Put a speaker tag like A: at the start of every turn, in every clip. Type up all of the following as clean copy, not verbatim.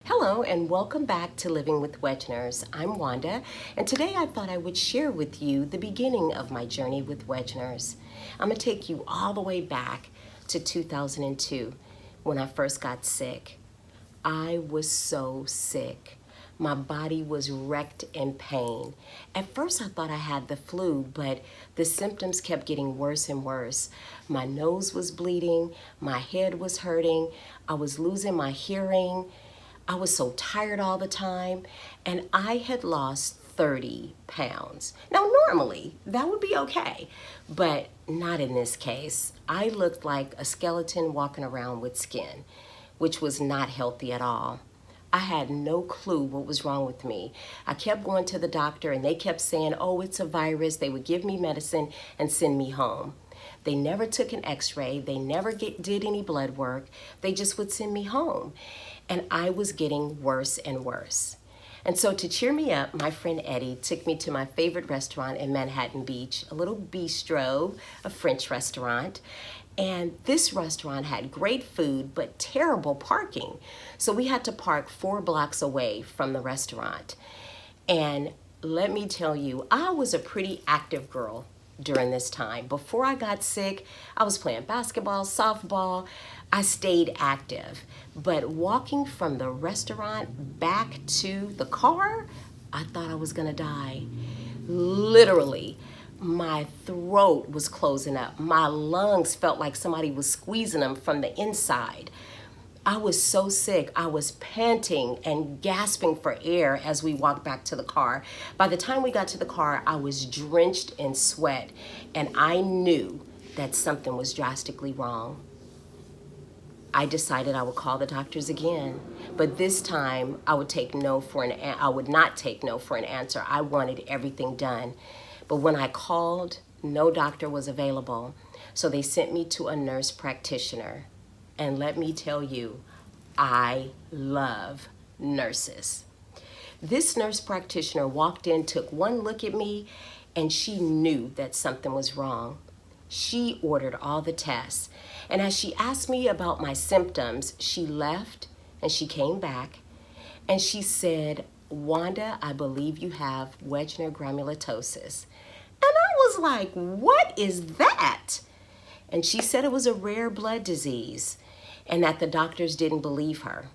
A: Hello and welcome back to Living with Wegeners. I'm Wanda, and today I thought I would share with you the beginning of my journey with Wegeners. I'm going to take you all the way back to 2002 when I first got sick. I was so sick. My body was wrecked in pain. At first I thought I had the flu, but the symptoms kept getting worse and worse. My nose was bleeding, my head was hurting, I was losing my hearing. I was so tired all the time, and I had lost 30 pounds. Now, normally, that would be okay, but not in this case. I looked like a skeleton walking around with skin, which was not healthy at all. I had no clue what was wrong with me. I kept going to the doctor, and they kept saying, oh, it's a virus. They would give me medicine and send me home. They never took an x-ray. They never did any blood work. They just would send me home. And I was getting worse and worse. And so to cheer me up, my friend Eddie took me to my favorite restaurant in Manhattan Beach, a little bistro, a French restaurant. And this restaurant had great food, but terrible parking. So we had to park 4 blocks away from the restaurant. And let me tell you, I was a pretty active girl during this time. Before I got sick, I was playing basketball, softball. I stayed active. But walking from the restaurant back to the car, I thought I was gonna die. Literally, my throat was closing up. My lungs felt like somebody was squeezing them from the inside. I was so sick. I was panting and gasping for air as we walked back to the car. By the time we got to the car, I was drenched in sweat, and I knew that something was drastically wrong. I decided I would call the doctors again, but this time I would not take no for an answer. I wanted everything done. But when I called, no doctor was available. So they sent me to a nurse practitioner. And let me tell you, I love nurses. This nurse practitioner walked in, took one look at me, and she knew that something was wrong. She ordered all the tests. And as she asked me about my symptoms, she left and she came back and she said, Wanda, I believe you have Wegener granulomatosis. And I was like, what is that? And she said it was a rare blood disease and that the doctors didn't believe her.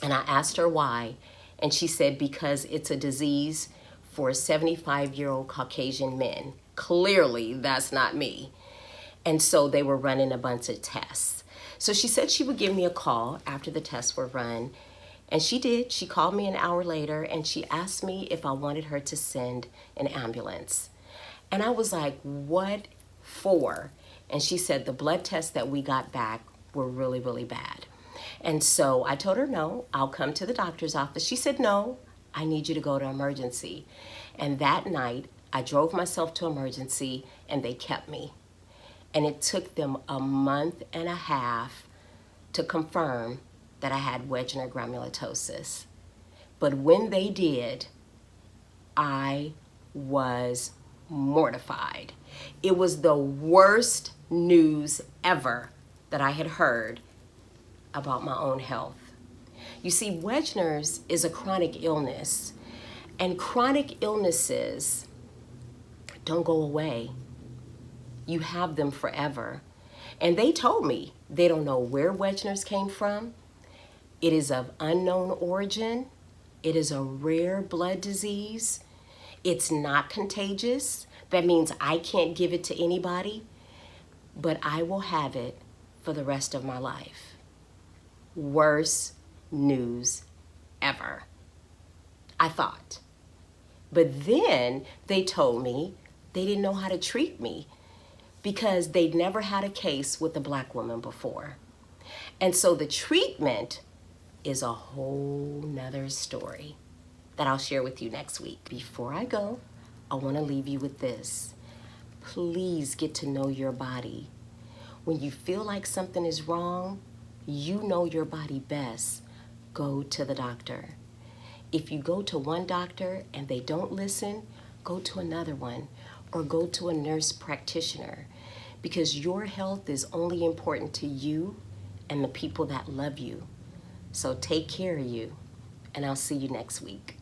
A: And I asked her why, and she said because it's a disease for 75-year-old Caucasian men. Clearly, that's not me. And so they were running a bunch of tests. So she said she would give me a call after the tests were run, and she did. She called me an hour later, and she asked me if I wanted her to send an ambulance. And I was like, what for? And she said the blood tests that we got back were really, really bad. And so I told her, no, I'll come to the doctor's office. She said, no, I need you to go to emergency. And that night, I drove myself to emergency, and they kept me. And it took them a month and a half to confirm that I had Wegener granulomatosis. But when they did, I was mortified. It was the worst news ever that I had heard about my own health. You see, Wegener's is a chronic illness, and chronic illnesses don't go away. You have them forever. And they told me they don't know where Wegener's came from. It is of unknown origin. It is a rare blood disease. It's not contagious. That means I can't give it to anybody, but I will have it for the rest of my life. Worst news ever, I thought. But then they told me they didn't know how to treat me because they'd never had a case with a Black woman before. And so the treatment is a whole nother story that I'll share with you next week. Before I go, I want to leave you with this. Please get to know your body. When you feel like something is wrong, you know your body best. Go to the doctor. If you go to one doctor and they don't listen, go to another one or go to a nurse practitioner, because your health is only important to you and the people that love you. So take care of you, and I'll see you next week.